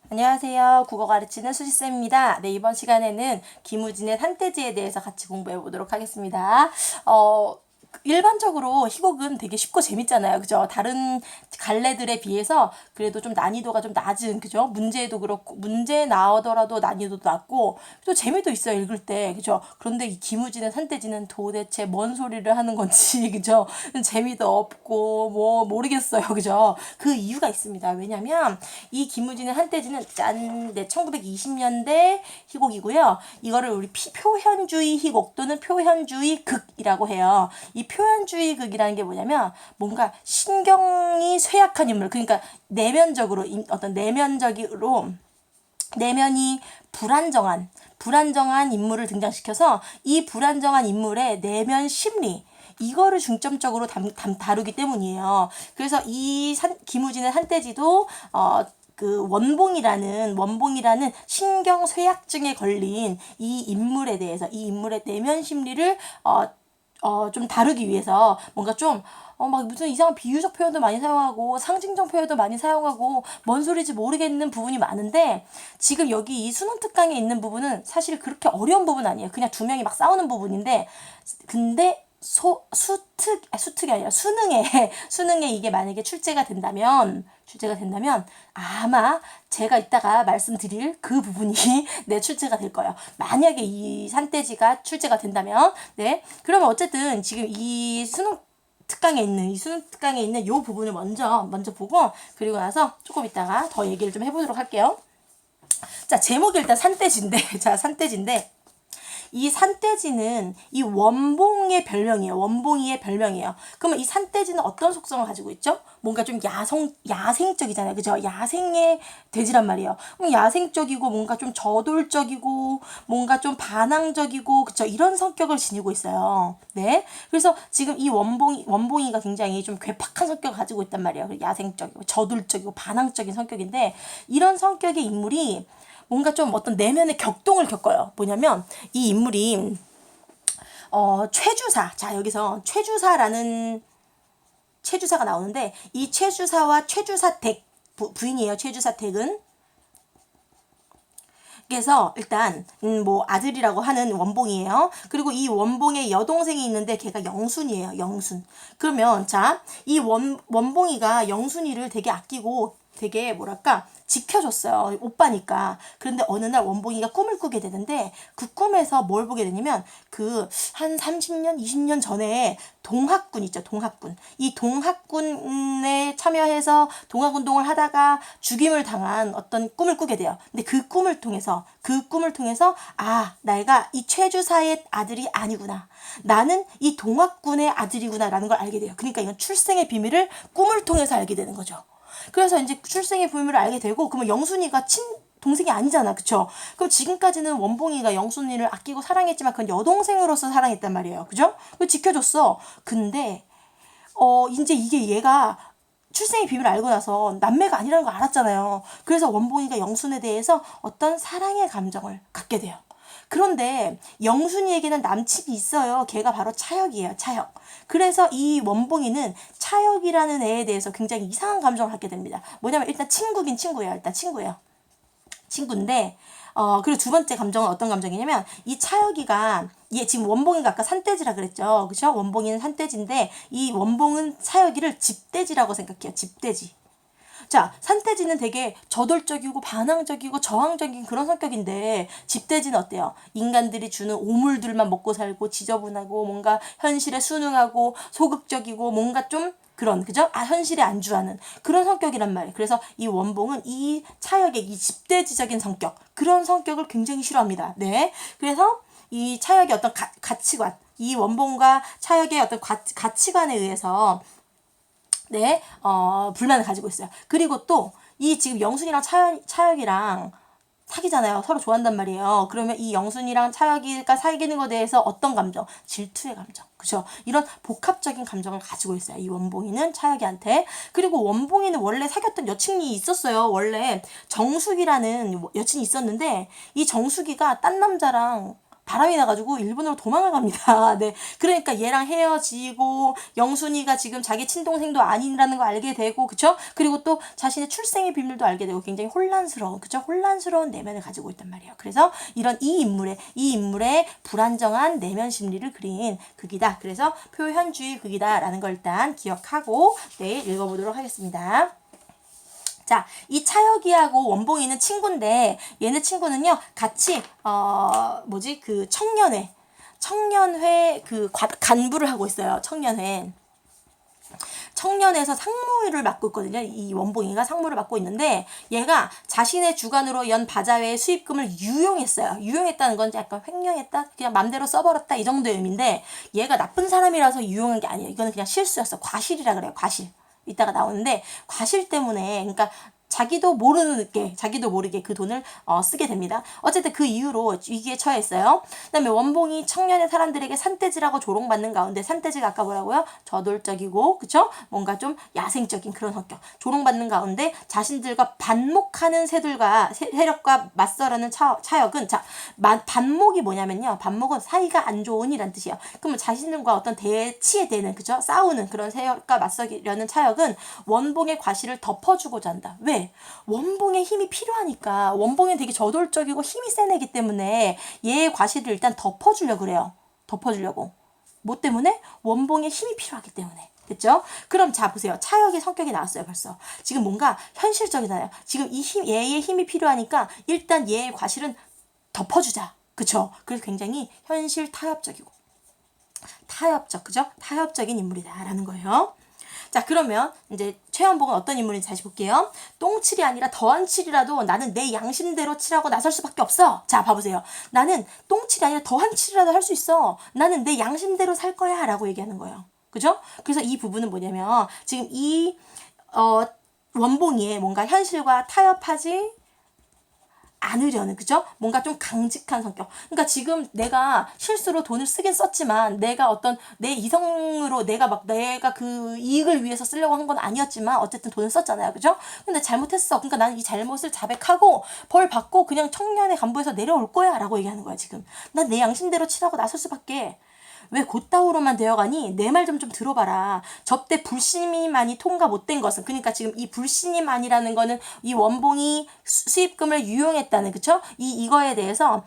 안녕하세요. 국어 가르치는 수지쌤입니다. 네, 이번 시간에는 김우진의 산돼지에 대해서 같이 공부해 보도록 하겠습니다. 일반적으로 희곡은 되게 쉽고 재밌잖아요. 그죠? 다른 갈래들에 비해서 그래도 좀 난이도가 좀 낮은, 그죠? 문제도 그렇고, 문제 나오더라도 난이도도 낮고, 또 재미도 있어요, 읽을 때. 그죠? 그런데 이 김우진의 산돼지는 도대체 뭔 소리를 하는 건지, 그죠? 재미도 없고, 모르겠어요. 그죠? 그 이유가 있습니다. 왜냐면, 이 김우진의 산돼지는 짠, 네, 1920년대 희곡이고요. 이거를 우리 표현주의 희곡 또는 표현주의 극이라고 해요. 이 표현주의 극이라는 게 뭐냐면 뭔가 신경이 쇠약한 인물, 그러니까 내면적으로 어떤 내면이 불안정한 인물을 등장시켜서 이 불안정한 인물의 내면 심리 이거를 중점적으로 다루기 때문이에요. 그래서 김우진의 산돼지도 그 원봉이라는 신경쇠약증에 걸린 이 인물의 내면 심리를 좀 다루기 위해서 뭔가 좀 막 무슨 이상한 비유적 표현도 많이 사용하고 상징적 표현도 많이 사용하고 뭔 소리인지 모르겠는 부분이 많은데, 지금 여기 이 수능 특강에 있는 부분은 사실 그렇게 어려운 부분 아니에요. 그냥 두 명이 막 싸우는 부분인데, 근데 수특이 아니라 수능에 이게 만약에 출제가 된다면 아마 제가 이따가 말씀드릴 그 부분이 네, 출제가 될 거예요. 만약에 이 산돼지가 출제가 된다면, 네, 그러면 어쨌든 지금 이 수능 특강에 있는 이 부분을 먼저 보고, 그리고 나서 조금 이따가 더 얘기를 좀 해보도록 할게요. 자, 제목이 일단 산돼지인데, 이 산돼지는 이 원봉이의 별명이에요. 그러면 이 산돼지는 어떤 속성을 가지고 있죠? 뭔가 좀 야생적이잖아요. 그죠? 야생의 돼지란 말이에요. 야생적이고 뭔가 좀 저돌적이고 뭔가 좀 반항적이고, 그쵸? 이런 성격을 지니고 있어요. 네. 그래서 지금 이 원봉이가 굉장히 좀 괴팍한 성격을 가지고 있단 말이에요. 야생적이고 저돌적이고 반항적인 성격인데, 이런 성격의 인물이 뭔가 좀 어떤 내면의 격동을 겪어요. 뭐냐면 이 인물이 최주사, 자 여기서 최주사가 나오는데, 이 최주사와 최주사댁 부인이에요. 최주사댁은. 그래서 일단 뭐 아들이라고 하는 원봉이에요. 그리고 이 원봉의 여동생이 있는데 걔가 영순이에요. 영순. 그러면 자, 이 원봉이가 영순이를 되게 아끼고 되게 뭐랄까 지켜줬어요. 오빠니까. 그런데 어느 날 원봉이가 꿈을 꾸게 되는데, 그 꿈에서 뭘 보게 되냐면 그 한 30년, 20년 전에 동학군 있죠. 동학군. 이 동학군에 참여해서 동학운동을 하다가 죽임을 당한 어떤 꿈을 꾸게 돼요. 근데 그 꿈을 통해서 아, 내가 이 최주사의 아들이 아니구나. 나는 이 동학군의 아들이구나라는 걸 알게 돼요. 그러니까 이건 출생의 비밀을 꿈을 통해서 알게 되는 거죠. 그래서 이제 출생의 비밀을 알게 되고, 그러면 영순이가 동생이 아니잖아. 그쵸? 그럼 지금까지는 원봉이가 영순이를 아끼고 사랑했지만 그건 여동생으로서 사랑했단 말이에요. 그죠? 지켜줬어. 근데 이제 이게 얘가 출생의 비밀을 알고 나서 남매가 아니라는 걸 알았잖아요. 그래서 원봉이가 영순에 대해서 어떤 사랑의 감정을 갖게 돼요. 그런데 영순이에게는 남친이 있어요. 걔가 바로 차혁이에요. 차혁. 그래서 이 원봉이는 차혁이라는 애에 대해서 굉장히 이상한 감정을 갖게 됩니다. 뭐냐면 일단 친구긴 친구예요. 친구인데, 그리고 두 번째 감정은 어떤 감정이냐면, 이 차혁이가, 얘 지금 원봉이가 아까 산돼지라 그랬죠. 그죠? 원봉이는 산돼지인데, 이 원봉은 차혁이를 집돼지라고 생각해요. 집돼지. 자, 산돼지는 되게 저돌적이고 반항적이고 저항적인 그런 성격인데, 집돼지는 어때요? 인간들이 주는 오물들만 먹고 살고 지저분하고 뭔가 현실에 순응하고 소극적이고 뭔가 좀 그런, 그죠? 현실에 안주하는 그런 성격이란 말이에요. 그래서 이 원봉은 이 차혁의 이 집돼지적인 성격, 그런 성격을 굉장히 싫어합니다. 네. 그래서 이 차혁의 어떤 가치관, 이 원봉과 차혁의 어떤 가치관에 의해서 네, 불만을 가지고 있어요. 그리고 또 이 지금 영순이랑 차혁이랑 사귀잖아요. 서로 좋아한단 말이에요. 그러면 이 영순이랑 차혁이가 사귀는 것에 대해서 어떤 감정? 질투의 감정. 그죠? 이런 복합적인 감정을 가지고 있어요. 이 원봉이는 차혁이한테. 그리고 원봉이는 원래 사귀었던 여친이 있었어요. 원래 정숙이라는 여친이 있었는데, 이 정숙이가 딴 남자랑 바람이 나가지고 일본으로 도망을 갑니다. 네. 그러니까 얘랑 헤어지고 영순이가 지금 자기 친동생도 아니라는 거 알게 되고 그쵸? 그리고 또 자신의 출생의 비밀도 알게 되고 굉장히 혼란스러운 그쵸? 혼란스러운 내면을 가지고 있단 말이에요. 그래서 이런 이 인물의 불안정한 내면 심리를 그린 극이다. 그래서 표현주의 극이다라는 걸 일단 기억하고 내일 읽어보도록 하겠습니다. 자, 이 차혁이하고 원봉이는 친구인데 얘네 친구는요 같이 그 청년회 그 간부를 하고 있어요. 청년에서 상무를 맡고 있거든요. 이 원봉이가 상무를 맡고 있는데 얘가 자신의 주관으로 연 바자회의 수입금을 유용했어요. 유용했다는 건 약간 횡령했다? 그냥 맘대로 써버렸다 이 정도의 의미인데 얘가 나쁜 사람이라서 유용한 게 아니에요. 이거는 그냥 실수였어. 과실이라 그래요. 과실. 이따가 나오는데 과실 때문에 그러니까 자기도 모르게 그 돈을 쓰게 됩니다. 어쨌든 그 이후로 위기에 처했어요. 그다음에 원봉이 청년의 사람들에게 산떼지라고 조롱받는 가운데 산떼지가 아까 뭐라고요? 저돌적이고 그쵸? 뭔가 좀 야생적인 그런 성격. 조롱받는 가운데 자신들과 반목하는 세력과 맞서라는 차역은 반목이 뭐냐면요. 반목은 사이가 안 좋은이란 뜻이에요. 그러면 자신들과 어떤 대치에 되는 그죠? 싸우는 그런 세력과 맞서려는 차역은 원봉의 과실을 덮어주고자 한다. 왜? 원봉의 힘이 필요하니까. 원봉이 되게 저돌적이고 힘이 센 애기 때문에 얘의 과실을 일단 덮어주려고 그래요. 덮어주려고. 뭐 때문에? 원봉의 힘이 필요하기 때문에. 됐죠? 그럼 자 보세요. 차역의 성격이 나왔어요 벌써. 지금 뭔가 현실적이잖아요. 지금 얘의 힘이 필요하니까 일단 얘의 과실은 덮어주자. 그쵸? 그래서 굉장히 현실 그죠? 타협적인 인물이다라는 거예요. 자 그러면 이제 최연복은 어떤 인물인지 다시 볼게요. 똥칠이 아니라 더한 칠이라도 나는 내 양심대로 칠하고 나설 수밖에 없어. 자 봐보세요. 나는 똥칠이 아니라 더한 칠이라도 할 수 있어. 나는 내 양심대로 살 거야 라고 얘기하는 거예요. 그죠? 그래서 이 부분은 뭐냐면 지금 이 원봉이의 뭔가 현실과 타협하지 않으려는 그죠? 뭔가 좀 강직한 성격. 그러니까 지금 내가 실수로 돈을 쓰긴 썼지만 내가 어떤 내 이성으로 내가 그 이익을 위해서 쓰려고 한 건 아니었지만 어쨌든 돈을 썼잖아요. 그죠? 근데 잘못했어. 그러니까 나는 이 잘못을 자백하고 벌 받고 그냥 청년의 간부에서 내려올 거야 라고 얘기하는 거야 지금. 난 내 양심대로 칠하고 나설 수밖에. 왜 곧다우로만 되어가니? 내 말 좀 들어봐라. 접대 불신임만이 통과 못된 것은 그러니까 지금 이 불신임만이라는 거는 이 원봉이 수입금을 유용했다는 그쵸? 이거에 대해서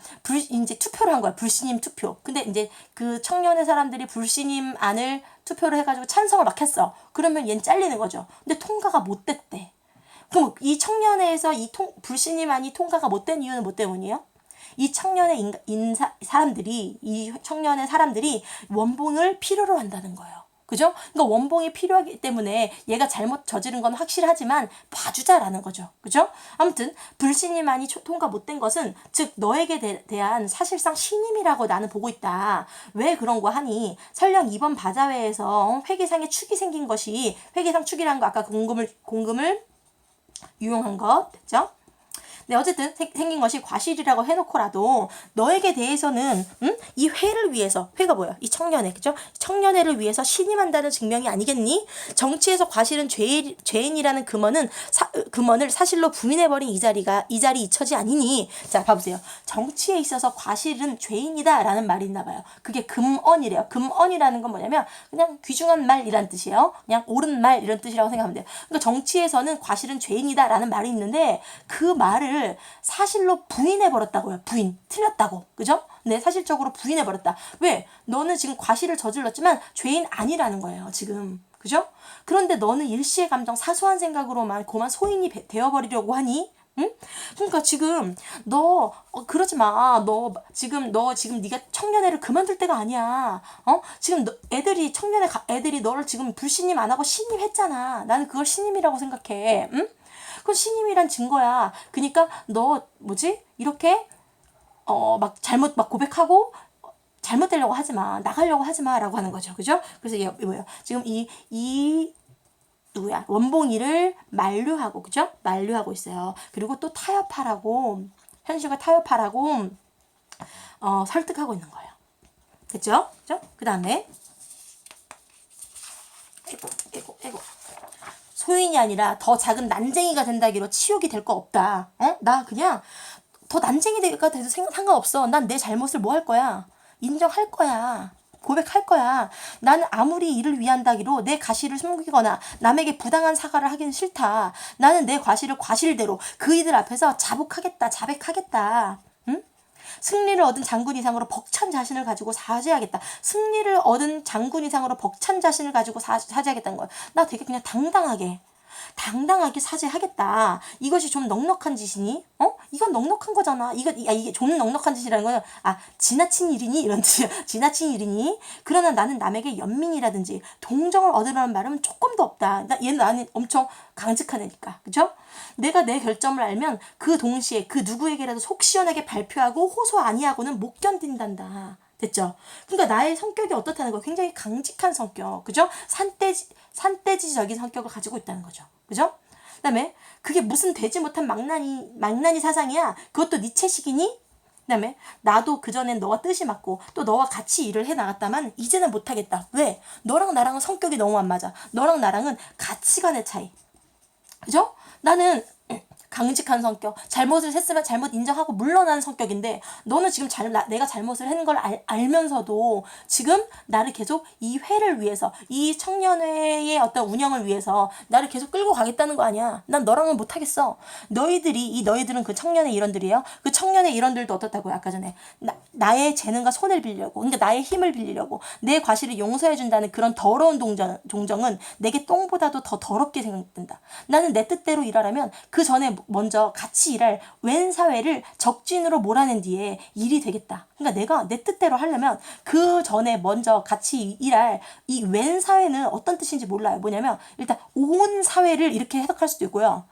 이제 투표를 한 거야. 불신임 투표. 근데 이제 그 청년의 사람들이 불신임안을 투표를 해가지고 찬성을 막 했어. 그러면 얘는 잘리는 거죠. 근데 통과가 못 됐대. 그럼 이 청년회에서 불신임안이 통과가 못 된 이유는 뭐 때문이에요? 이 청년의 사람들이 원봉을 필요로 한다는 거예요. 그죠? 그러니까 원봉이 필요하기 때문에 얘가 잘못 저지른 건 확실하지만 봐주자라는 거죠. 그죠? 아무튼 불신임안이 통과 못된 것은 즉 너에게 대한 사실상 신임이라고 나는 보고 있다. 왜 그런 거 하니? 설령 이번 바자회에서 회계상에 축이 생긴 것이 회계상 축이라는 거 아까 공금을 유용한 것 됐죠? 네, 어쨌든 생긴 것이 과실이라고 해놓고라도 너에게 대해서는 이 회를 위해서 회가 뭐야? 이 청년회 그죠? 청년회를 위해서 신임한다는 증명이 아니겠니? 정치에서 과실은 죄인이라는 금언을 사실로 부인해버린 이 자리 이처지 아니니? 자 봐보세요. 정치에 있어서 과실은 죄인이다라는 말이 있나 봐요. 그게 금언이래요. 금언이라는 건 뭐냐면 그냥 귀중한 말이란 뜻이에요. 그냥 옳은 말 이런 뜻이라고 생각하면 돼요. 그러니까 정치에서는 과실은 죄인이다라는 말이 있는데 그 말을 사실로 부인해버렸다고요. 틀렸다고. 그죠? 네, 사실적으로 부인해버렸다. 왜? 너는 지금 과실을 저질렀지만 죄인 아니라는 거예요. 지금. 그죠? 그런데 너는 일시의 감정, 사소한 생각으로만 그만 소인이 되어버리려고 하니? 응? 그러니까 지금 그러지 마. 너 지금 네가 청년회를 그만둘 때가 아니야. 지금 애들이 너를 지금 불신임 안 하고 신임했잖아. 나는 그걸 신임이라고 생각해. 응? 그건 신임이란 증거야. 그러니까 너 이렇게 잘못 고백하고 잘못되려고 하지 마. 나가려고 하지 마라고 하는 거죠. 그죠? 그래서 얘 뭐예요? 지금 누구야? 원봉이를 만류하고 그죠? 만류하고 있어요. 그리고 또 현실과 타협하라고 설득하고 있는 거예요. 됐죠? 그죠? 그다음에 에고 소인이 아니라 더 작은 난쟁이가 된다기로 치욕이 될 거 없다. 나 그냥 더 난쟁이가 돼도 상관없어. 난 내 잘못을 뭐 할 거야? 인정할 거야. 고백할 거야. 나는 아무리 이를 위한다기로 내 과실을 숨기거나 남에게 부당한 사과를 하기는 싫다. 나는 내 과실을 과실대로 그이들 앞에서 자백하겠다. 응? 승리를 얻은 장군 이상으로 벅찬 자신을 가지고 사죄하겠다. 승리를 얻은 장군 이상으로 벅찬 자신을 가지고 사죄하겠다는 거야. 나 되게 그냥 당당하게 사죄하겠다. 이것이 좀 넉넉한 짓이니? 이건 넉넉한 거잖아. 이게 좀 넉넉한 짓이라는 거는, 지나친 일이니? 이런 뜻이야. 지나친 일이니? 그러나 나는 남에게 연민이라든지 동정을 얻으라는 말은 조금도 없다. 나는 엄청 강직한 애니까. 그죠? 내가 내 결점을 알면 그 동시에 그 누구에게라도 속 시원하게 발표하고 호소 아니하고는 못 견딘단다. 됐죠? 그러니까 나의 성격이 어떻다는 거, 굉장히 강직한 성격, 그죠? 산돼지적인 성격을 가지고 있다는 거죠. 그죠? 그다음에 그게 무슨 되지 못한 망나니 사상이야. 그것도 니체식이니? 그다음에 나도 그전엔 너와 뜻이 맞고 또 너와 같이 일을 해 나갔다만 이제는 못하겠다. 왜? 너랑 나랑은 성격이 너무 안 맞아. 너랑 나랑은 가치관의 차이. 그죠? 나는 강직한 성격, 잘못을 했으면 잘못 인정하고 물러나는 성격인데, 너는 지금 내가 잘못을 한 걸 알면서도 지금 나를 계속 이 회를 위해서, 이 청년회의 어떤 운영을 위해서 나를 계속 끌고 가겠다는 거 아니야. 난 너랑은 못하겠어. 너희들은 그 청년의 일원들이에요. 그 청년의 일원들도 어떻다고요? 아까 전에 나의 재능과 손을 빌려고, 그러니까 나의 힘을 빌리려고 내 과실을 용서해준다는 그런 더러운 동정은 내게 똥보다도 더 더럽게 생각된다. 나는 내 뜻대로 일하려면 그 전에 먼저 같이 일할 웬 사회를 적진으로 몰아낸 뒤에 일이 되겠다. 그러니까 내가 내 뜻대로 하려면 그 전에 먼저 같이 일할 이 웬 사회는 어떤 뜻인지 몰라요. 뭐냐면 일단 온 사회를 이렇게 해석할 수도 있고요.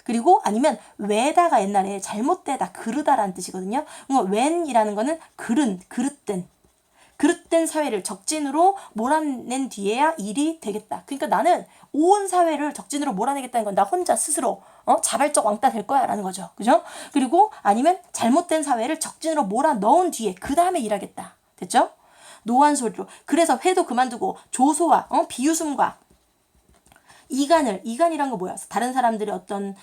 그리고 아니면 왜다가 옛날에 잘못되다, 그르다라는 뜻이거든요. 그러니까 웬이라는 거는 그릇된 사회를 적진으로 몰아낸 뒤에야 일이 되겠다. 그러니까 나는 온 사회를 적진으로 몰아내겠다는 건 나 혼자 스스로 자발적 왕따 될 거야 라는 거죠. 그죠? 그리고 아니면 잘못된 사회를 적진으로 몰아넣은 뒤에 그 다음에 일하겠다. 됐죠? 노한 소리로. 그래서 회도 그만두고 조소와 비웃음과 이간이란 거 뭐야? 다른 사람들의 어떤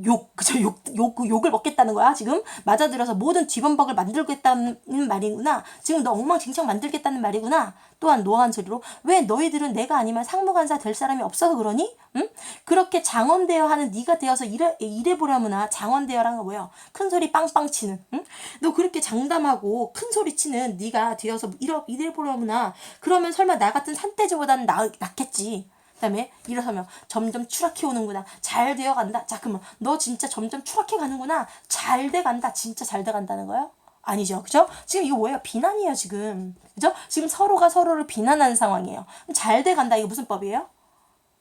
욕을 먹겠다는 거야, 지금? 맞아들여서 모든 뒤범벅을 만들겠다는 말이구나. 지금 너 엉망진창 만들겠다는 말이구나. 또한 노한 소리로, 왜 너희들은 내가 아니면 상무간사 될 사람이 없어서 그러니? 응? 그렇게 장원대여 하는 네가 되어서 일해보려무나. 장원대여란 거 뭐예요? 큰 소리 빵빵 치는. 응? 너 그렇게 장담하고 큰 소리 치는 네가 되어서 일해보려무나. 그러면 설마 나 같은 산돼지보다는 낫겠지. 그다음에 일어서면 점점 추락해 오는구나. 잘 되어 간다. 자, 그러면 너 진짜 점점 추락해 가는구나. 잘 돼 간다. 진짜 잘 돼 간다는 거예요? 아니죠. 그죠? 지금 이거 뭐예요? 비난이에요, 지금. 그죠? 지금 서로가 서로를 비난하는 상황이에요. 잘 돼 간다. 이거 무슨 법이에요?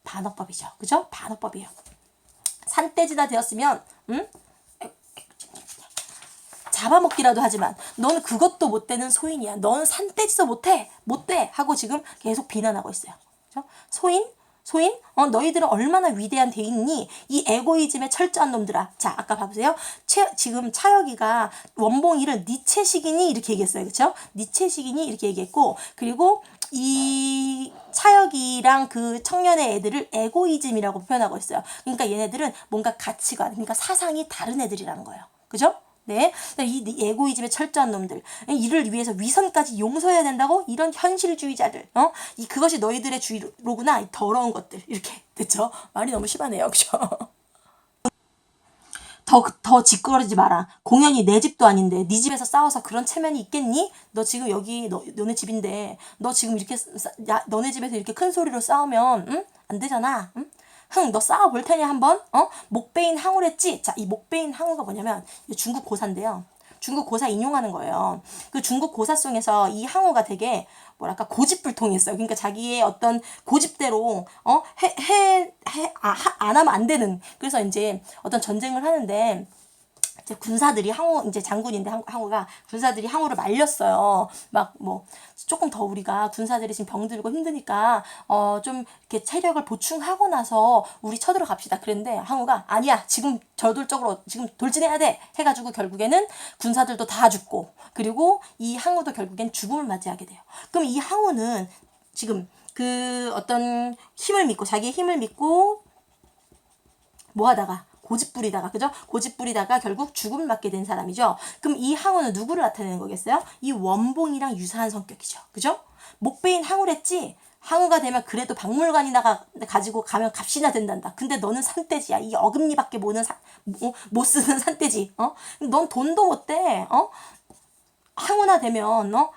반어법이죠. 그죠? 반어법이에요. 산돼지다 되었으면 잡아먹기라도 하지만 너는 그것도 못 되는 소인이야. 너는 산돼지도 못해 하고 지금 계속 비난하고 있어요. 그죠? 소인? 너희들은 얼마나 위대한 대인이니? 이 에고이즘에 철저한 놈들아. 자, 아까 봐보세요. 지금 차혁이가 원봉이를 니체식이니? 이렇게 얘기했어요. 그쵸? 니체식이니? 이렇게 얘기했고, 그리고 이 차혁이랑 그 청년의 애들을 에고이즘이라고 표현하고 있어요. 그러니까 얘네들은 뭔가 가치관, 그러니까 사상이 다른 애들이라는 거예요. 그죠? 네, 이 에고이즘에 철저한 놈들, 이를 위해서 위선까지 용서해야 된다고? 이런 현실주의자들, 그것이 너희들의 주의로구나. 이 더러운 것들. 이렇게 됐죠? 말이 너무 심하네요, 그죠? 더 짓거리지 마라. 공연이 내 집도 아닌데 네 집에서 싸워서 그런 체면이 있겠니? 너 지금 여기 너네 집인데 너 지금 이렇게 너네 집에서 이렇게 큰 소리로 싸우면 안 되잖아. 너 싸워볼 테냐 한번? 목베인 항우랬지? 자, 이 목베인 항우가 뭐냐면 중국 고사인데요. 중국 고사 인용하는 거예요. 그 중국 고사송에서 이 항우가 되게 뭐랄까 고집불통이었어요. 그러니까 자기의 어떤 고집대로 안 하면 안 되는. 그래서 이제 어떤 전쟁을 하는데 이제 군사들이 이제 장군인데 항우가 군사들이 항우를 말렸어요. 막 뭐 조금 더 우리가 군사들이 지금 병들고 힘드니까 좀 이렇게 체력을 보충하고 나서 우리 쳐들어 갑시다. 그랬는데 항우가 아니야, 지금 저돌적으로 지금 돌진해야 돼 해가지고 결국에는 군사들도 다 죽고, 그리고 이 항우도 결국엔 죽음을 맞이하게 돼요. 그럼 이 항우는 지금 그 어떤 힘을 믿고, 자기의 힘을 믿고 뭐 하다가 고집 부리다가, 그죠? 고집 부리다가 결국 죽음을 맞게 된 사람이죠. 그럼 이 항우는 누구를 나타내는 거겠어요? 이 원봉이랑 유사한 성격이죠. 그죠? 목베인 항우랬지? 항우가 되면 그래도 박물관이나 가지고 가면 값이나 된단다. 근데 너는 산돼지야. 이 어금니밖에 못 쓰는 산돼지. 넌 돈도 못 돼. 항우나 되면 너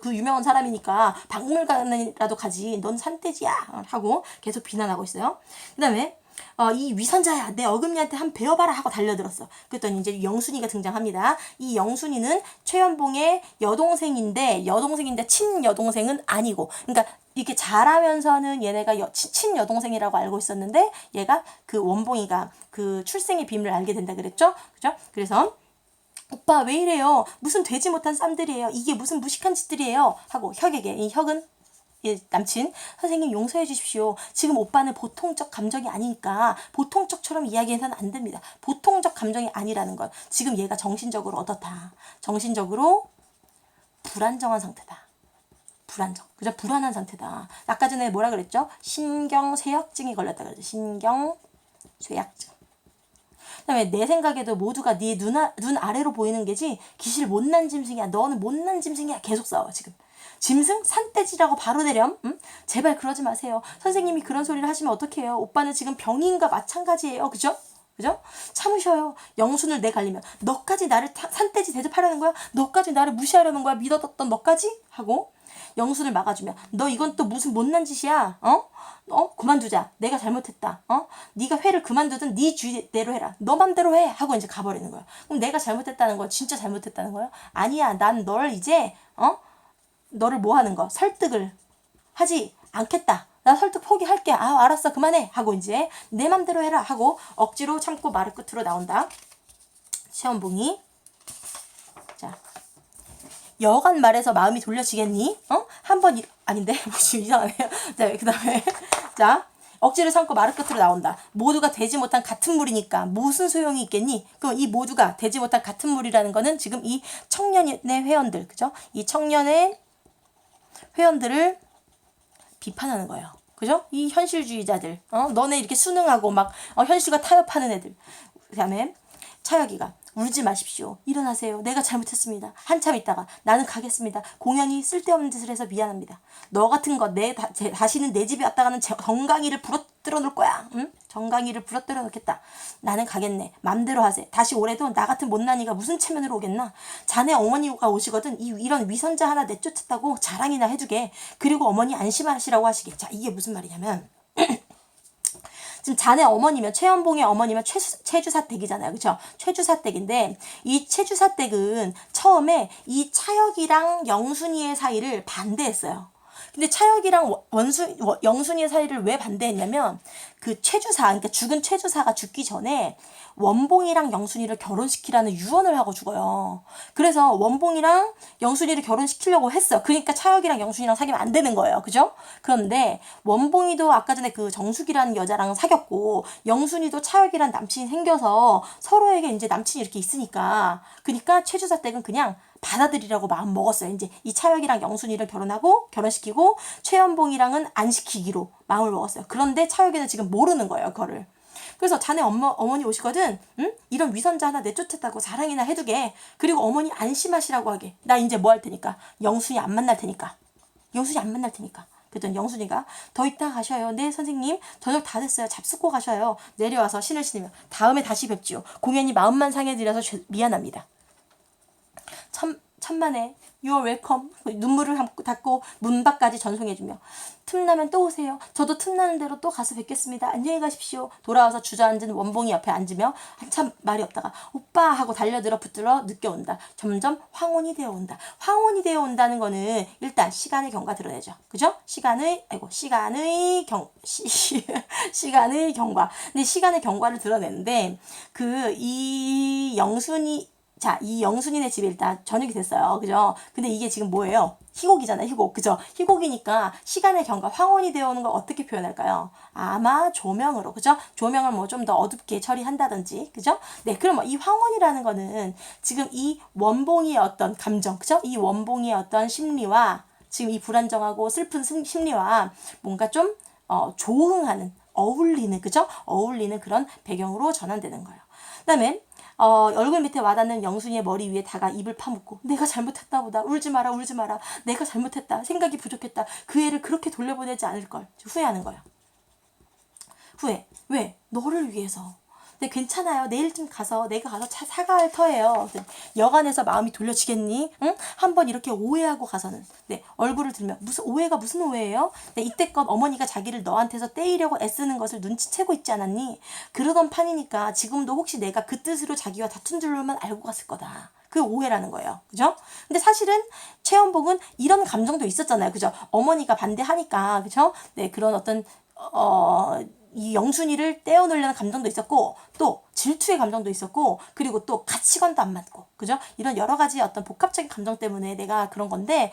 그 유명한 사람이니까 박물관이라도 가지. 넌 산돼지야. 하고 계속 비난하고 있어요. 그 다음에 이 위선자야, 내 어금니한테 한번 배워봐라 하고 달려들었어. 그랬더니 이제 영순이가 등장합니다. 이 영순이는 최연봉의 여동생인데 친여동생은 아니고, 그러니까 이렇게 잘하면서는 얘네가 친여동생이라고 알고 있었는데, 얘가 그 원봉이가 그 출생의 비밀을 알게 된다 그랬죠? 그죠? 그래서 오빠 왜 이래요? 무슨 되지 못한 쌈들이에요? 이게 무슨 무식한 짓들이에요? 하고 혁에게, 이 혁은 남친, 선생님 용서해 주십시오. 지금 오빠는 보통적 감정이 아니니까 보통적처럼 이야기해서는 안 됩니다. 보통적 감정이 아니라는 건 지금 얘가 정신적으로 어떻다. 정신적으로 불안정한 상태다. 그죠? 불안한 상태다. 아까 전에 뭐라 그랬죠? 신경쇠약증이 걸렸다 그랬죠. 신경쇠약증. 그다음에 내 생각에도 모두가 네 눈 아래로 보이는 게지 기실 못난 짐승이야. 너는 못난 짐승이야. 계속 싸워 지금. 짐승? 산돼지라고 바로 내렴? 응? 제발 그러지 마세요. 선생님이 그런 소리를 하시면 어떡해요? 오빠는 지금 병인과 마찬가지예요. 그죠? 참으셔요. 영순을 내갈리면 너까지 나를 산돼지 대접하려는 거야? 너까지 나를 무시하려는 거야? 믿어뒀던 너까지? 하고 영순을 막아주면 너 이건 또 무슨 못난 짓이야? 그만두자. 내가 잘못했다. 네가 회를 그만두든 네 주의대로 해라. 너 맘대로 해. 하고 이제 가버리는 거야. 그럼 내가 잘못했다는 거야? 진짜 잘못했다는 거야? 아니야. 난 널 이제 너를 뭐 하는 거? 설득을 하지 않겠다. 나 설득 포기할게. 알았어. 그만해. 하고 이제 내 맘대로 해라. 하고 억지로 참고 말을 끝으로 나온다. 시험봉이. 자, 여간 말해서 마음이 돌려지겠니? 한번 아닌데? 뭐지 이상하네요. 자, 그 다음에 자, 억지로 참고 말을 끝으로 나온다. 모두가 되지 못한 같은 물이니까 무슨 소용이 있겠니? 그럼 이 모두가 되지 못한 같은 물이라는 거는 지금 이 청년의 회원들, 그죠? 이 청년의 회원들을 비판하는 거예요. 그죠? 이 현실주의자들. 너네 이렇게 수능하고 막 현실과 타협하는 애들. 그 다음에 차혁이가 울지 마십시오. 일어나세요. 내가 잘못했습니다. 한참 있다가 나는 가겠습니다. 공연히 쓸데없는 짓을 해서 미안합니다. 너 같은 거 다시는 내 집에 왔다가는 정강이를 부러뜨려 놓을 거야. 응? 정강이를 부러뜨려 놓겠다. 나는 가겠네. 맘대로 하세. 다시 올해도 나 같은 못난이가 무슨 체면으로 오겠나. 자네 어머니가 오시거든 이런 위선자 하나 내쫓았다고 자랑이나 해주게. 그리고 어머니 안심하시라고 하시게. 자, 이게 무슨 말이냐면 지금 자네 어머니면 최연봉의 어머니면 최주사댁이잖아요. 그렇죠? 최주사댁인데 이 최주사댁은 처음에 이 차혁이랑 영순이의 사이를 반대했어요. 근데 차혁이랑 영순이의 사이를 왜 반대했냐면 그 그러니까 죽은 최주사가 죽기 전에 원봉이랑 영순이를 결혼시키라는 유언을 하고 죽어요. 그래서 원봉이랑 영순이를 결혼시키려고 했어. 그러니까 차혁이랑 영순이랑 사귀면 안 되는 거예요. 그죠? 그런데 원봉이도 아까 전에 그 정숙이라는 여자랑 사귀었고 영순이도 차혁이란 남친이 생겨서 서로에게 이제 남친이 이렇게 있으니까 그러니까 최주사 댁은 그냥 받아들이라고 마음 먹었어요. 이제 이 차혁이랑 영순이를 결혼시키고 최연봉이랑은 안 시키기로 마음을 먹었어요. 그런데 차혁이는 지금 모르는 거예요, 그거를. 그래서 자네 어머니 오시거든, 응? 이런 위선자 하나 내쫓았다고 자랑이나 해두게. 그리고 어머니 안심하시라고 하게. 나 이제 뭐 할 테니까. 영순이 안 만날 테니까. 그랬더니 영순이가 더 이따 가셔요. 네 선생님 저녁 다 됐어요. 잡숫고 가셔요. 내려와서 신을 신으며 다음에 다시 뵙지요. 공연히 마음만 상해드려서 미안합니다. 천만에 You are welcome. 눈물을 닦고 문 밖까지 전송해주며 틈나면 또 오세요. 저도 틈나는 대로 또 가서 뵙겠습니다. 안녕히 가십시오. 돌아와서 주저앉은 원봉이 옆에 앉으며 한참 말이 없다가 오빠 하고 달려들어 붙들어 느껴온다. 점점 황혼이 되어온다. 황혼이 되어온다는 거는 일단 시간의 경과 드러내죠. 그죠? 시간의 경과. 근데 시간의 경과를 드러내는데 이 영순이네 집에 일단 저녁이 됐어요. 그죠? 근데 이게 지금 뭐예요? 희곡이잖아요. 희곡. 그죠? 희곡이니까 시간의 경과, 황혼이 되어오는 걸 어떻게 표현할까요? 아마 조명으로. 그죠? 조명을 뭐 좀 더 어둡게 처리한다든지. 그죠? 네. 그럼 이 황혼이라는 거는 지금 이 원봉이의 어떤 감정. 그죠? 이 원봉이의 어떤 심리와 지금 이 불안정하고 슬픈 심리와 뭔가 좀 조응하는 어울리는, 그죠? 어울리는 그런 배경으로 전환되는 거예요. 그다음에 얼굴 밑에 와닿는 영순이의 머리 위에다가 입을 파묻고 내가 잘못했다 보다. 울지 마라, 울지 마라. 내가 잘못했다. 생각이 부족했다. 그 애를 그렇게 돌려보내지 않을 걸. 후회하는 거예요. 후회. 왜? 너를 위해서. 네, 괜찮아요. 내일쯤 가서 내가 가서 사과할 터예요. 여간해서 마음이 돌려지겠니? 응? 한번 이렇게 오해하고 가서는 네, 얼굴을 들면 무슨 오해예요? 네, 이때껏 어머니가 자기를 너한테서 떼이려고 애쓰는 것을 눈치채고 있지 않았니? 그러던 판이니까 지금도 혹시 내가 그 뜻으로 자기와 다툰 줄로만 알고 갔을 거다. 그 오해라는 거예요. 그죠? 근데 사실은 최연복은 이런 감정도 있었잖아요. 그죠? 어머니가 반대하니까, 그죠? 네, 그런 어떤 이 영순이를 떼어놓으려는 감정도 있었고, 또 질투의 감정도 있었고, 그리고 또 가치관도 안 맞고, 그죠? 이런 여러 가지 어떤 복합적인 감정 때문에 내가 그런 건데,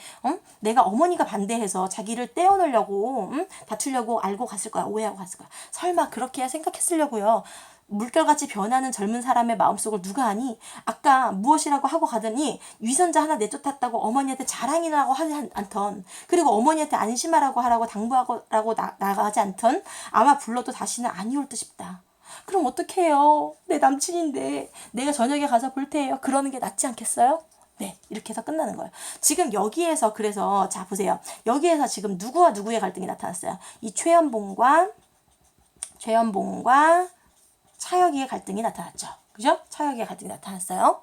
내가 어머니가 반대해서 자기를 떼어놓으려고, 다투려고 알고 갔을 거야. 오해하고 갔을 거야. 설마 그렇게 생각했으려고요. 물결같이 변하는 젊은 사람의 마음속을 누가 아니? 아까 무엇이라고 하고 가더니 위선자 하나 내쫓았다고 어머니한테 자랑이라고 하지 않던, 그리고 어머니한테 안심하라고 하라고 당부하라고 나가지 않던 아마 불러도 다시는 아니 올 듯 싶다. 그럼 어떡해요? 내 남친인데 내가 저녁에 가서 볼 테예요. 그러는 게 낫지 않겠어요? 네, 이렇게 해서 끝나는 거예요. 지금 여기에서 그래서 자 보세요. 여기에서 지금 누구와 누구의 갈등이 나타났어요. 이 최연봉과 차혁이의 갈등이 나타났죠. 그죠? 차혁이의 갈등이 나타났어요.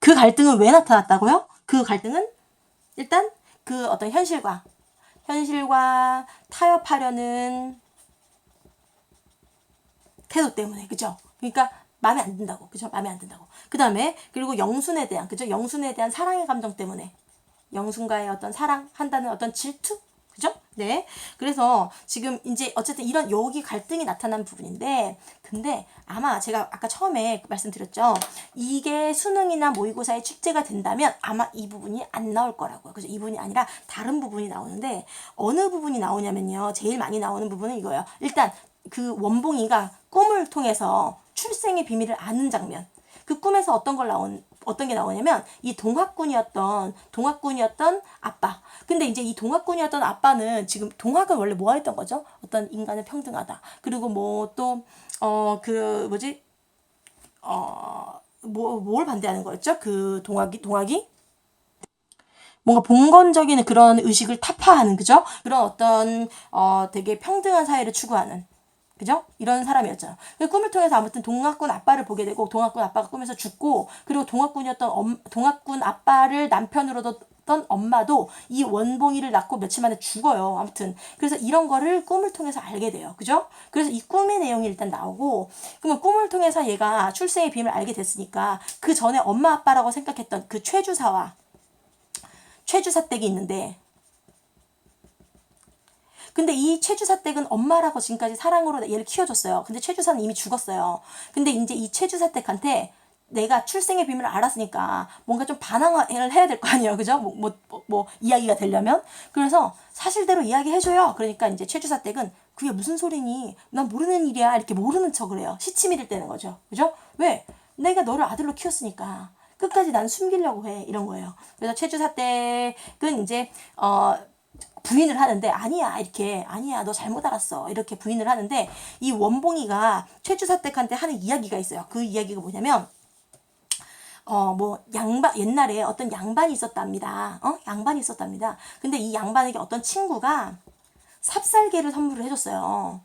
그 갈등은 왜 나타났다고요? 그 갈등은 일단 그 어떤 현실과 타협하려는 태도 때문에, 그죠? 그러니까 마음에 안 든다고, 그죠? 마음에 안 든다고. 그 다음에 그리고 영순에 대한, 그죠? 영순에 대한 사랑의 감정 때문에, 영순과의 어떤 사랑한다는 어떤 질투, 그죠? 네. 그래서 지금 이제 어쨌든 이런 여기 갈등이 나타난 부분인데, 근데 아마 제가 아까 처음에 말씀드렸죠. 이게 수능이나 모의고사에 출제가 된다면 아마 이 부분이 안 나올 거라고요. 그래서 이 부분이 아니라 다른 부분이 나오는데, 어느 부분이 나오냐면요. 제일 많이 나오는 부분은 이거예요. 일단 그 원봉이가 꿈을 통해서 출생의 비밀을 아는 장면. 그 꿈에서 어떤 게 나오냐면 이 동학군이었던 아빠. 근데 이제 이 동학군이었던 아빠는 지금 동학은 원래 뭐 했던 거죠? 어떤 인간은 평등하다. 그리고 뭐 또 뭘 반대하는 거였죠? 그 동학이 뭔가 봉건적인 그런 의식을 타파하는, 그죠? 그런 어떤 되게 평등한 사회를 추구하는, 그죠? 이런 사람이었죠. 그 꿈을 통해서 아무튼 동학군 아빠를 보게 되고, 동학군 아빠가 꿈에서 죽고, 그리고 동학군 아빠를 남편으로 뒀던 엄마도 이 원봉이를 낳고 며칠 만에 죽어요. 아무튼 그래서 이런 거를 꿈을 통해서 알게 돼요. 그죠? 그래서 이 꿈의 내용이 일단 나오고, 그러면 꿈을 통해서 얘가 출생의 비밀을 알게 됐으니까 그 전에 엄마 아빠라고 생각했던 그 최주사댁이 있는데, 근데 이 최주사댁은 엄마라고 지금까지 사랑으로 얘를 키워줬어요. 근데 최주사는 이미 죽었어요. 근데 이제 이 최주사댁한테 내가 출생의 비밀을 알았으니까 뭔가 좀 반항을 해야 될 거 아니에요. 그죠? 이야기가 되려면. 그래서 사실대로 이야기해줘요. 그러니까 이제 최주사댁은 그게 무슨 소리니? 난 모르는 일이야. 이렇게 모르는 척을 해요. 시치미를 떼는 거죠. 그죠? 왜? 내가 너를 아들로 키웠으니까. 끝까지 난 숨기려고 해. 이런 거예요. 그래서 최주사댁은 이제, 부인을 하는데 아니야 너 잘못 알았어 이렇게 부인을 하는데, 이 원봉이가 최주사댁한테 하는 이야기가 있어요. 그 이야기가 뭐냐면 옛날에 어떤 양반이 있었답니다. 양반이 있었답니다. 근데 이 양반에게 어떤 친구가 삽살개를 선물을 해줬어요.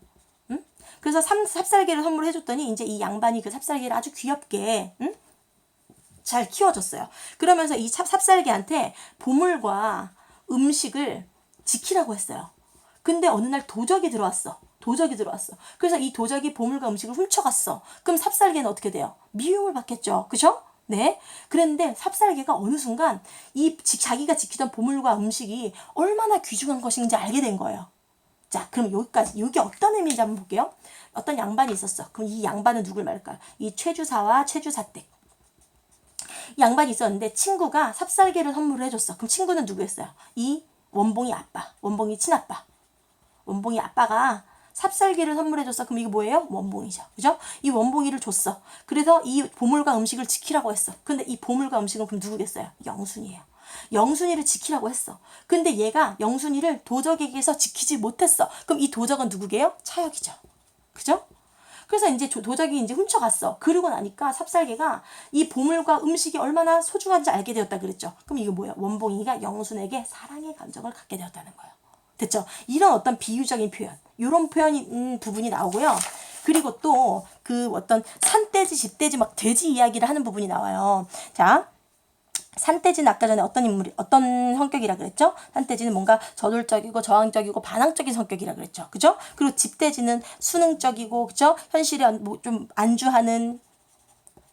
그래서 삽살개를 선물을 해줬더니 이제 이 양반이 그 삽살개를 아주 귀엽게 잘 키워줬어요. 그러면서 이 삽살개한테 보물과 음식을 지키라고 했어요. 근데 어느 날 도적이 들어왔어. 그래서 이 도적이 보물과 음식을 훔쳐갔어. 그럼 삽살개는 어떻게 돼요? 미움을 받겠죠. 그죠? 네. 그런데 삽살개가 어느 순간 자기가 지키던 보물과 음식이 얼마나 귀중한 것인지 알게 된 거예요. 자, 그럼 여기 어떤 의미인지 한번 볼게요. 어떤 양반이 있었어. 그럼 이 양반은 누굴 말할까요? 이 최주사와 최주사댁. 이 양반이 있었는데 친구가 삽살개를 선물을 해줬어. 그럼 친구는 누구였어요? 이 원봉이 아빠, 원봉이 친아빠. 원봉이 아빠가 삽살개를 선물해줬어. 그럼 이게 뭐예요? 원봉이죠. 그죠? 이 원봉이를 줬어. 그래서 이 보물과 음식을 지키라고 했어. 근데 이 보물과 음식은 그럼 누구겠어요? 영순이에요. 영순이를 지키라고 했어. 근데 얘가 영순이를 도적에게서 지키지 못했어. 그럼 이 도적은 누구게요? 차역이죠. 그죠? 그래서 이제 도적이 이제 훔쳐갔어. 그러고 나니까 삽살개가 이 보물과 음식이 얼마나 소중한지 알게 되었다 그랬죠. 그럼 이거 뭐야? 원봉이가 영순에게 사랑의 감정을 갖게 되었다는 거예요. 됐죠? 이런 어떤 비유적인 표현, 이런 표현 부분이 나오고요. 그리고 또 그 어떤 산돼지, 집돼지 막 돼지 이야기를 하는 부분이 나와요. 자, 산돼지는 아까 전에 어떤 성격이라 그랬죠? 산돼지는 뭔가 저돌적이고 저항적이고 반항적인 성격이라 그랬죠. 그죠? 그리고 집돼지는 수능적이고, 그죠? 현실에 뭐 좀 안주하는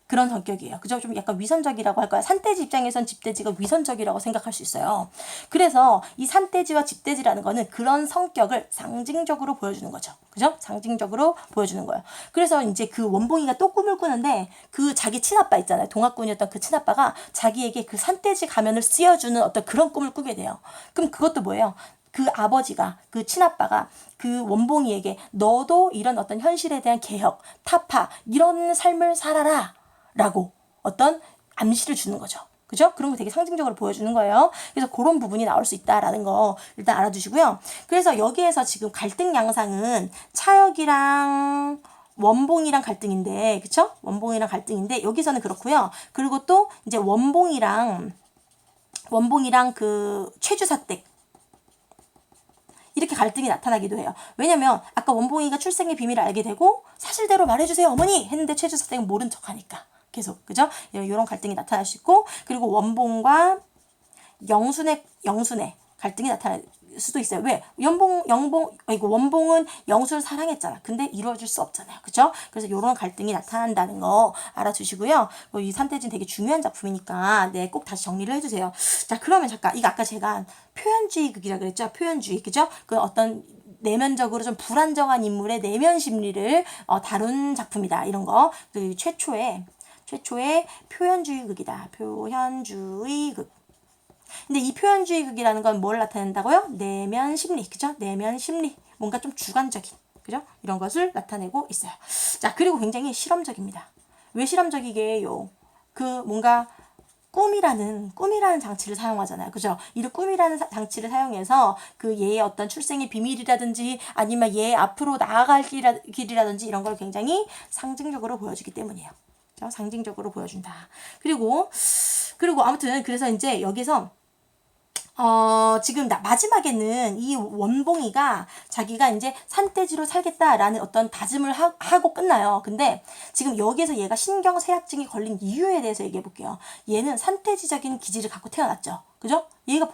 그런 성격이에요. 그죠? 좀 약간 위선적이라고 할까요? 산돼지 입장에선 집돼지가 위선적이라고 생각할 수 있어요. 그래서 이 산돼지와 집돼지라는 거는 그런 성격을 상징적으로 보여주는 거죠. 그죠? 상징적으로 보여주는 거예요. 그래서 이제 그 원봉이가 또 꿈을 꾸는데 그 자기 친아빠 있잖아요. 동학군이었던 그 친아빠가 자기에게 그 산돼지 가면을 씌워주는 어떤 그런 꿈을 꾸게 돼요. 그럼 그것도 뭐예요? 그 아버지가, 그 친아빠가 그 원봉이에게 너도 이런 어떤 현실에 대한 개혁, 타파, 이런 삶을 살아라 라고 어떤 암시를 주는 거죠. 그죠? 그런 거 되게 상징적으로 보여주는 거예요. 그래서 그런 부분이 나올 수 있다라는 거 일단 알아두시고요. 그래서 여기에서 지금 갈등 양상은 차역이랑 원봉이랑 갈등인데, 그쵸? 원봉이랑 갈등인데, 여기서는 그렇고요. 그리고 또 이제 원봉이랑 그 최주사댁, 이렇게 갈등이 나타나기도 해요. 왜냐면 아까 원봉이가 출생의 비밀을 알게 되고 사실대로 말해주세요 어머니 했는데 최주사댁은 모른 척하니까 계속, 그죠? 이런 갈등이 나타날 수 있고, 그리고 원봉과 영순의 갈등이 나타날 수도 있어요. 왜? 원봉은 영순을 사랑했잖아. 근데 이루어질 수 없잖아요. 그죠? 그래서 이런 갈등이 나타난다는 거 알아두시고요. 이 산돼지는 되게 중요한 작품이니까 네, 꼭 다시 정리를 해주세요. 자, 그러면 잠깐, 이거 아까 제가 표현주의 극이라 그랬죠? 표현주의, 그죠? 그 어떤 내면적으로 좀 불안정한 인물의 내면 심리를 다룬 작품이다. 이런 거. 그 최초의 표현주의 극이다. 표현주의 극. 근데 이 표현주의 극이라는 건 뭘 나타낸다고요? 내면 심리, 그죠? 내면 심리. 뭔가 좀 주관적인, 그죠? 이런 것을 나타내고 있어요. 자, 그리고 굉장히 실험적입니다. 왜 실험적이게요? 그 뭔가 꿈이라는 장치를 사용하잖아요. 그죠? 이 꿈이라는 장치를 사용해서 그 얘의 어떤 출생의 비밀이라든지 아니면 얘 앞으로 나아갈 길이라든지 이런 걸 굉장히 상징적으로 보여주기 때문이에요. 그죠? 상징적으로 보여준다. 그리고 아무튼 그래서 이제 여기서 지금 마지막에는 이 원봉이가 자기가 이제 산돼지로 살겠다라는 어떤 다짐을 하고 끝나요. 근데 지금 여기에서 얘가 신경쇠약증이 걸린 이유에 대해서 얘기해 볼게요. 얘는 산돼지적인 기질을 갖고 태어났죠. 그죠? 얘가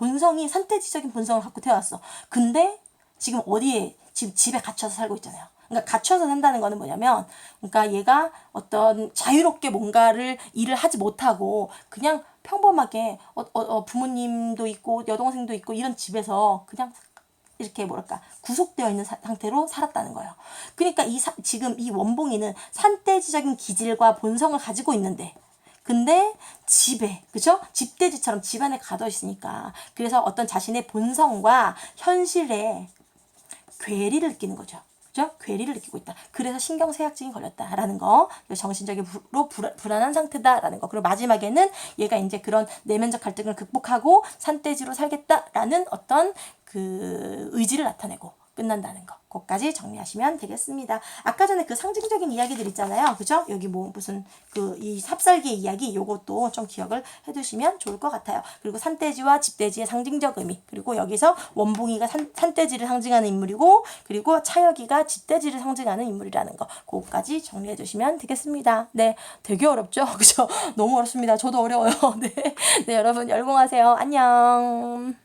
산돼지적인 본성을 갖고 태어났어. 근데 지금 어디에, 지금 집에 갇혀서 살고 있잖아요. 그러니까 갇혀서 산다는 거는 뭐냐면, 그러니까 얘가 어떤 자유롭게 뭔가를 일을 하지 못하고 그냥 평범하게 부모님도 있고 여동생도 있고 이런 집에서 그냥 이렇게 구속되어 있는 상태로 살았다는 거예요. 그러니까 지금 이 원봉이는 산돼지적인 기질과 본성을 가지고 있는데, 근데 그죠? 집돼지처럼 집안에 가둬 있으니까, 그래서 어떤 자신의 본성과 현실에 괴리를 느끼는 거죠. 그죠? 괴리를 느끼고 있다. 그래서 신경쇠약증이 걸렸다라는 거, 정신적으로 불안한 상태다라는 거. 그리고 마지막에는 얘가 이제 그런 내면적 갈등을 극복하고 산돼지로 살겠다라는 어떤 그 의지를 나타내고 끝난다는 거. 그것까지 정리하시면 되겠습니다. 아까 전에 그 상징적인 이야기들 있잖아요. 그죠? 여기 뭐 무슨 이 삽살개 이야기, 요것도 좀 기억을 해두시면 좋을 것 같아요. 그리고 산돼지와 집돼지의 상징적 의미, 그리고 여기서 원봉이가 산돼지를 상징하는 인물이고, 그리고 차역이가 집돼지를 상징하는 인물이라는 거, 그것까지 정리해 두시면 되겠습니다. 네, 되게 어렵죠? 그죠? 너무 어렵습니다. 저도 어려워요. 네, 여러분 열공하세요. 안녕.